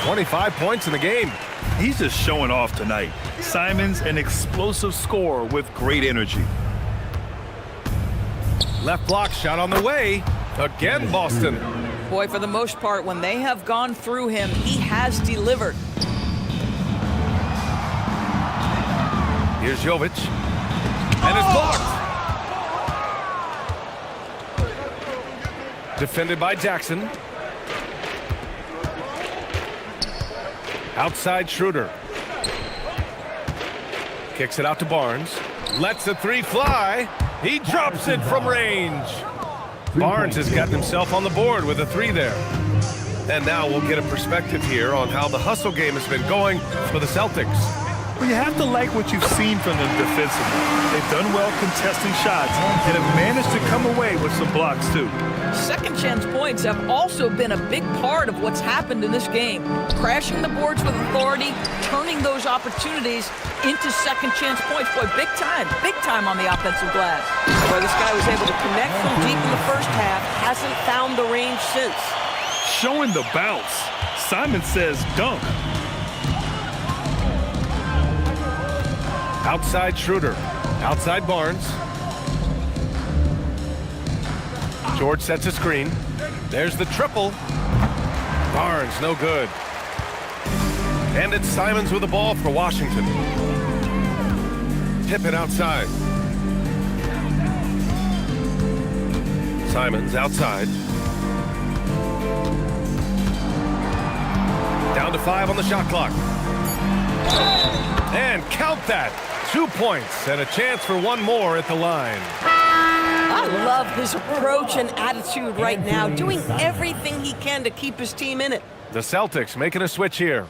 25 points in the game. He's just showing off tonight. Simons, an explosive scorer with great energy. Left block shot on the way. Again, Boston. Boy, for the most part, when they have gone through him, he has delivered. Here's Jovic. And it's blocked. Defended by Jackson. Outside Schroeder. Kicks it out to Barnes. Lets the 3 fly. He drops it from range. Barnes has gotten himself on the board with a 3 there. And now we'll get a perspective here on how the hustle game has been going for the Celtics. Well, you have to like what you've seen from them defensively. They've done well contesting shots and have managed to come away with some blocks, too. Second chance points have also been a big part of what's happened in this game. Crashing the boards with authority, turning those opportunities into second chance points. Boy, big time on the offensive glass. Boy, this guy was able to connect from deep in the first half, hasn't found the range since. Showing the bounce. Simon says dunk. Outside Schroeder. Outside Barnes. George sets a screen. There's the triple. Barnes, no good. And it's Simons with the ball for Washington. Pippen outside. Simons outside. Down to 5 on the shot clock. And count that. 2 points and a chance for one more at the line. I love his approach and attitude right now, doing everything he can to keep his team in it. The Celtics making a switch here.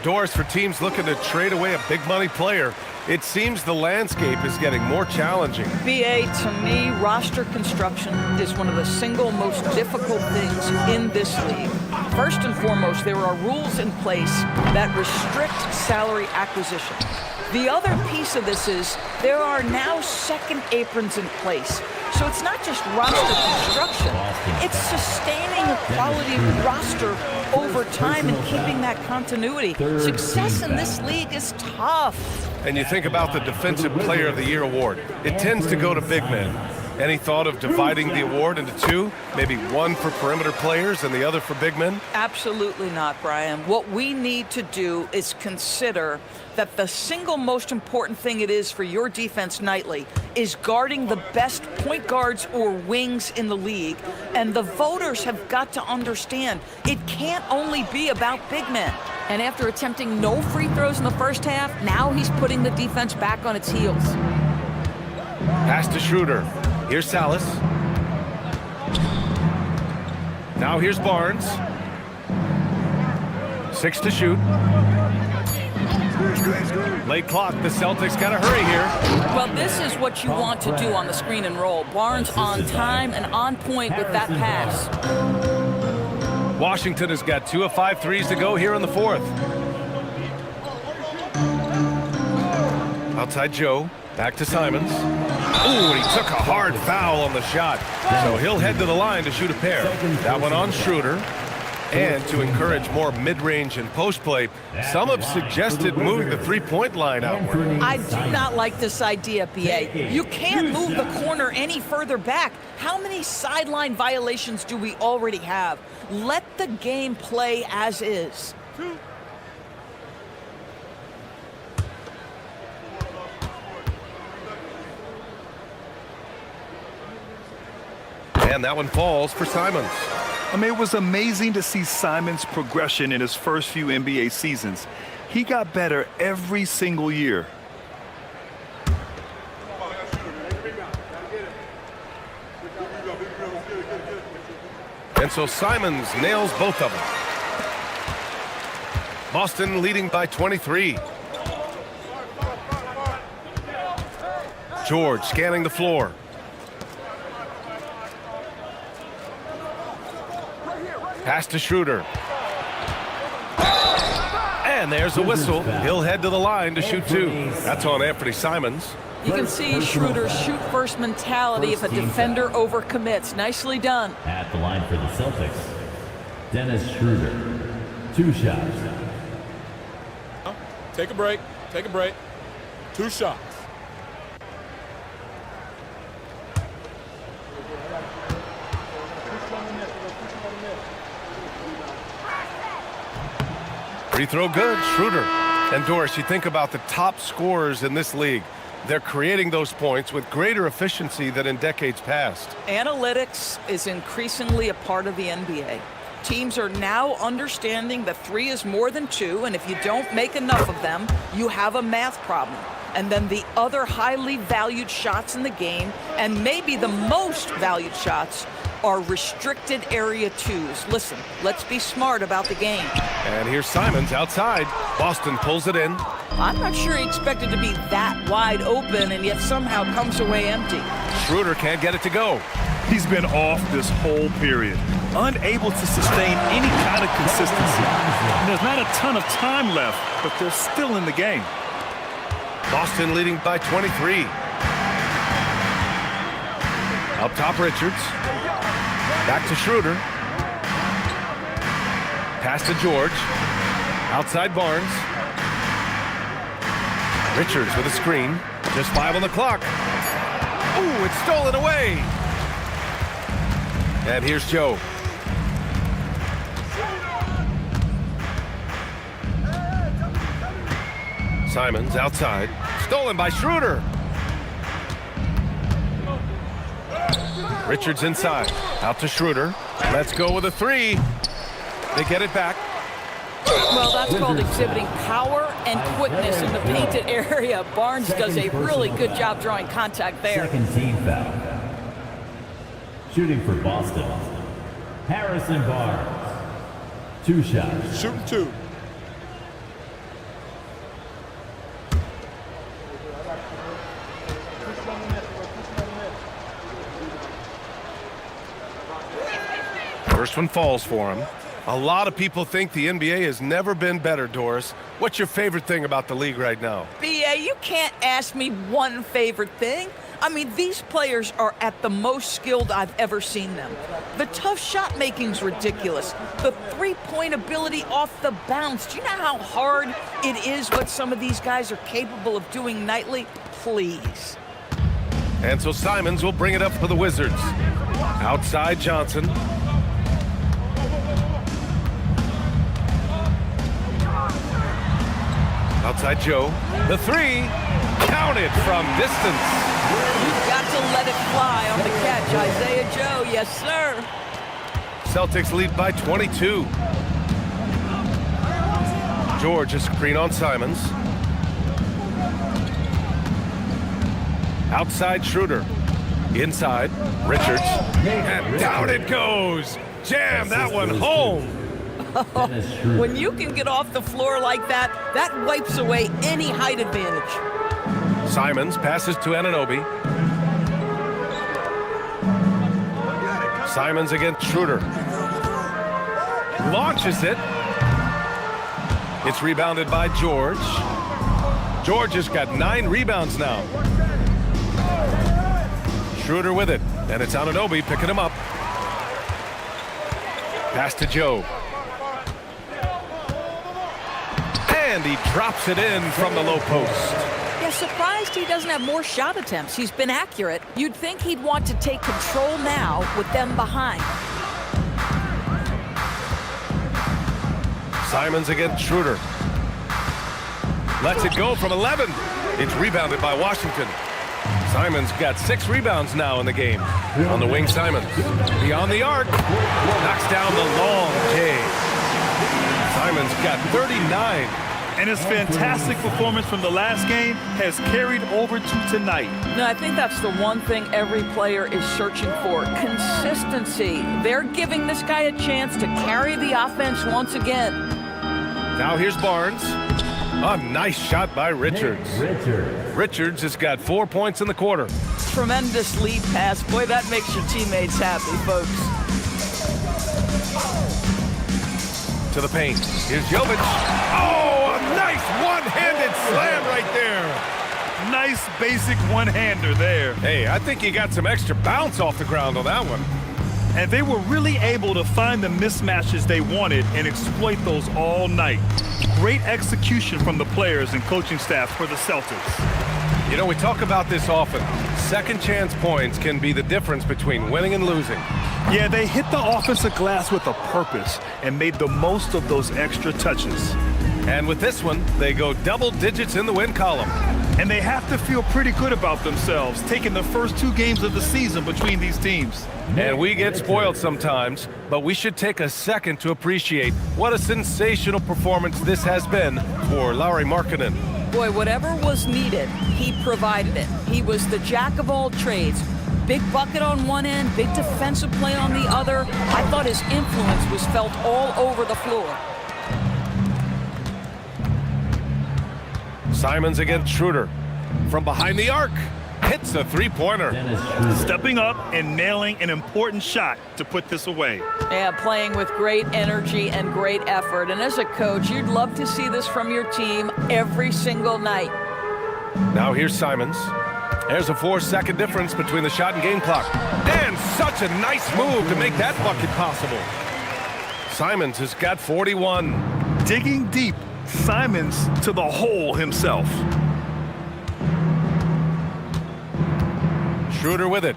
Doors for teams looking to trade away a big money player. It seems the landscape is getting more challenging. BA, to me, roster construction is one of the single most difficult things in this league. First and foremost, there are rules in place that restrict salary acquisition. The other piece of this is there are now second aprons in place. So it's not just roster construction, it's sustaining a quality roster over time and keeping that continuity. Success in this league is tough. And you think about the Defensive Player of the Year award. It tends to go to big men. Any thought of dividing the award into two? Maybe one for perimeter players and the other for big men? Absolutely not, Brian. What we need to do is consider that the single most important thing it is for your defense nightly is guarding the best point guards or wings in the league. And the voters have got to understand it can't only be about big men. And after attempting no free throws in the first half, now he's putting the defense back on its heels. Pass to Schroeder. Here's Salas. Now here's Barnes. 6 to shoot. Late clock. The Celtics got to hurry here. Well, this is what you want to do on the screen and roll. Barnes on time and on point with that pass. Washington has got 2 of 5 threes to go here in the fourth. Outside Joe. Back to Simons. Ooh, and he took a hard foul on the shot. So he'll head to the line to shoot a pair. That one on Schroeder. And to encourage more mid-range and post play, some have suggested moving the three-point line outward. I do not like this idea, BA. You can't move the corner any further back. How many sideline violations do we already have? Let the game play as is. And that one falls for Simons. I mean, it was amazing to see Simon's progression in his first few NBA seasons. He got better every single year. And so Simons nails both of them. Boston leading by 23. George scanning the floor. Pass to Schroeder. And there's a whistle. He'll head to the line to shoot 2. That's on Anthony Simons. You can see Schroeder's shoot-first mentality if a defender overcommits. Nicely done. At the line for the Celtics, Dennis Schroeder. 2 shots. Take a break. Take a break. 2 shots. Free throw good, Schroeder. And Doris, you think about the top scorers in this league. They're creating those points with greater efficiency than in decades past. Analytics is increasingly a part of the NBA. Teams are now understanding that 3 is more than 2, and if you don't make enough of them, you have a math problem. And then the other highly valued shots in the game, and maybe the most valued shots, are restricted area 2s. Listen, let's be smart about the game. And here's Simons outside. Boston pulls it in. I'm not sure he expected to be that wide open and yet somehow comes away empty. Schroeder can't get it to go. He's been off this whole period, unable to sustain any kind of consistency. And there's not a ton of time left, but they're still in the game. Boston leading by 23. Up top, Richards. Back to Schroeder. Pass to George. Outside Barnes. Richards with a screen. Just 5 on the clock. Ooh, it's stolen away. And here's Joe. Simons outside. Stolen by Schroeder. Richards inside. Out to Schroeder. Let's go with a 3. They get it back. Well, that's called exhibiting power and quickness in the painted area. Barnes does a really good job drawing contact there. Second team foul. Shooting for Boston, Harrison Barnes. 2 shots. Shooting 2. First one falls for him. A lot of people think the NBA has never been better, Doris. What's your favorite thing about the league right now? BA, you can't ask me one favorite thing. I mean, these players are at the most skilled I've ever seen them. The tough shot making's ridiculous. The three-point ability off the bounce. Do you know how hard it is what some of these guys are capable of doing nightly? Please. And so Simons will bring it up for the Wizards. Outside Johnson. Outside Joe. The three. Counted from distance. You've got to let it fly on the catch. Isaiah Joe, yes, sir. Celtics lead by 22. George, a screen on Simons. Outside Schroeder. Inside, Richards. And down it goes. Jam that one home. When you can get off the floor like that, that wipes away any height advantage. Simons passes to Anunoby. Simons against Schroeder. Launches it. It's rebounded by George. George has got 9 rebounds now. Schroeder with it, and it's Anunoby picking him up. Pass to Joe. And he drops it in from the low post. Yeah, surprised he doesn't have more shot attempts. He's been accurate. You'd think he'd want to take control now with them behind. Simons against Schroeder. Lets it go from 11. It's rebounded by Washington. Simons got 6 rebounds now in the game. On the wing, Simons. Beyond the arc. Knocks down the long J. Simons got 39. And his fantastic performance from the last game has carried over to tonight. No, I think that's the one thing every player is searching for. Consistency. They're giving this guy a chance to carry the offense once again. Now here's Barnes. A nice shot by Richards. Richards has got 4 points in the quarter. Tremendous lead pass. Boy, that makes your teammates happy, folks. To the paint. Here's Jovic. Oh, a nice one-handed slam right there. Nice basic one-hander there. Hey, I think he got some extra bounce off the ground on that one. And they were really able to find the mismatches they wanted and exploit those all night. Great execution from the players and coaching staff for the Celtics. You know, we talk about this often. Second chance points can be the difference between winning and losing. Yeah, they hit the offensive glass with a purpose and made the most of those extra touches. And with this one, they go double digits in the win column. And they have to feel pretty good about themselves, taking the first 2 games of the season between these teams. And we get spoiled sometimes, but we should take a second to appreciate what a sensational performance this has been for Lauri Markkanen. Boy, whatever was needed, he provided it. He was the jack of all trades. Big bucket on one end, big defensive play on the other. I thought his influence was felt all over the floor. Simons against Schroeder. From behind the arc, hits a three-pointer. Stepping up and nailing an important shot to put this away. Yeah, playing with great energy and great effort. And as a coach, you'd love to see this from your team every single night. Now here's Simons. There's a 4-second difference between the shot and game clock. And such a nice move to make that bucket possible. Simons has got 41. Digging deep, Simons to the hole himself. Schroeder with it.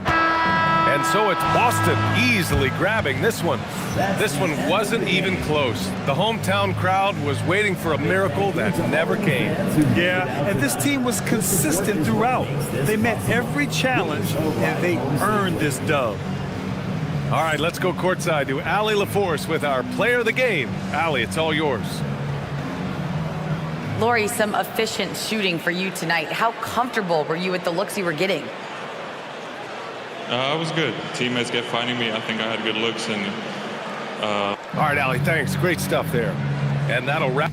And so it's Boston easily grabbing this one. This one wasn't even close. The hometown crowd was waiting for a miracle that never came. Yeah, and this team was consistent throughout. They met every challenge, and they earned this dub. All right, let's go courtside to Allie LaForce with our player of the game. Allie, it's all yours. Lori, some efficient shooting for you tonight. How comfortable were you with the looks you were getting? I was good. Teammates kept finding me. I think I had good looks. And all right, Allie, thanks. Great stuff there. And that'll wrap.